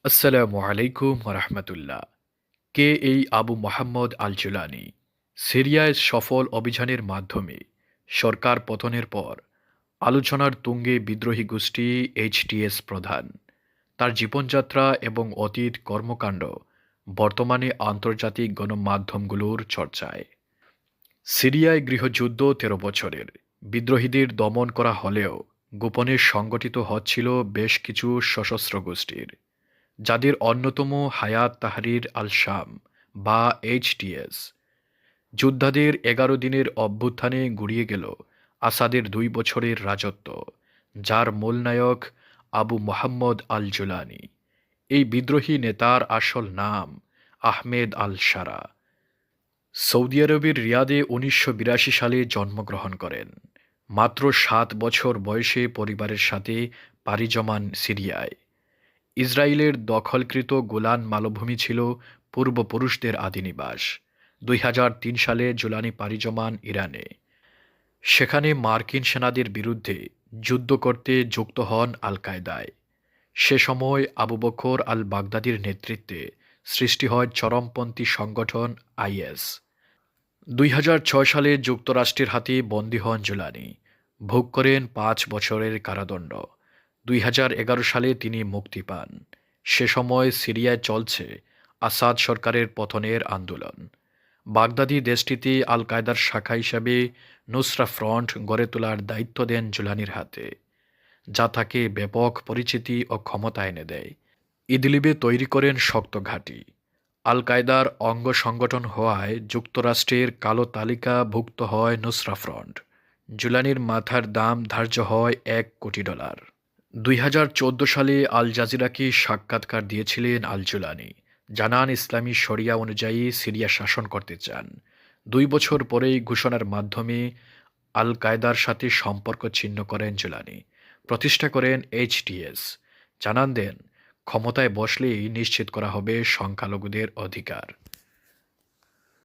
আসসালামু আলাইকুম রহমতুল্লাহ। কে এই আবু মোহাম্মদ আল জুলানি? সিরিয়ায় সফল অভিযানের মাধ্যমে সরকার পতনের পর আলোচনার তুঙ্গে বিদ্রোহী গোষ্ঠী এইচটিএস প্রধান। তার জীবনযাত্রা এবং অতীত কর্মকাণ্ড বর্তমানে আন্তর্জাতিক গণমাধ্যমগুলোর চর্চায়। সিরিয়ায় গৃহযুদ্ধ ১৩ বছরের। বিদ্রোহীদের দমন করা হলেও গোপনে সংগঠিত হচ্ছিল বেশ কিছু সশস্ত্র গোষ্ঠীর, যাদের অন্যতম হায়াত তাহরির আল শাম বা এইচটিএস। যোদ্ধাদের ১১ দিনের অভ্যুত্থানে গুড়িয়ে গেল আসাদের ২ বছরের রাজত্ব, যার মূল নায়ক আবু মোহাম্মদ আল জুলানি। এই বিদ্রোহী নেতার আসল নাম আহমেদ আল সারা। সৌদি আরবের রিয়াদে ১৯৮২ সালে জন্মগ্রহণ করেন। মাত্র ৭ বছর বয়সে পরিবারের সাথে পাড়ি জমান সিরিয়ায়। ইসরায়েলের দখলকৃত গোলান মালভূমি ছিল পূর্বপুরুষদের আদিনিবাস। ২০০৩ সালে জুলানি পাড়ি জমান ইরানে। সেখানে মার্কিন সেনাদের বিরুদ্ধে যুদ্ধ করতে যুক্ত হন আল কায়দায়। সে সময় আবু বকর আল বাগদাদির নেতৃত্বে সৃষ্টি হয় চরমপন্থী সংগঠন আইএস। ২০০৬ সালে যুক্তরাষ্ট্রের হাতে বন্দী হন জুলানি। ভোগ করেন ৫ বছরের কারাদণ্ড। ২০১১ সালে তিনি মুক্তি পান। সে সময় সিরিয়ায় চলছে আসাদ সরকারের পতনের আন্দোলন। বাগদাদি দেশটিতে আল কায়দার শাখা হিসাবে নুসরা ফ্রন্ট গড়ে তোলার দায়িত্ব দেন জুলানির হাতে, যা তাকে ব্যাপক পরিচিতি ও ক্ষমতা এনে দেয়। ইদলিবে তৈরি করেন শক্ত ঘাঁটি। আল কায়দার অঙ্গ সংগঠন হওয়ায় যুক্তরাষ্ট্রের কালো তালিকাভুক্ত হয় নুসরা ফ্রন্ট। জুলানির মাথার দাম ধার্য হয় $১ কোটি। ২০১৪ সালে আল জাজিরাকে সাক্ষাৎকার দিয়েছিলেন আল জুলানি। জানান ইসলামী শরিয়া অনুযায়ী সিরিয়া শাসন করতে চান। ২ বছর পরেই ঘোষণার মাধ্যমে আল কায়দার সাথে সম্পর্ক ছিন্ন করেন জুলানি। প্রতিষ্ঠা করেন এইচটিএস। জানান দেন, ক্ষমতায় বসলেই নিশ্চিত করা হবে সংখ্যালঘুদের অধিকার।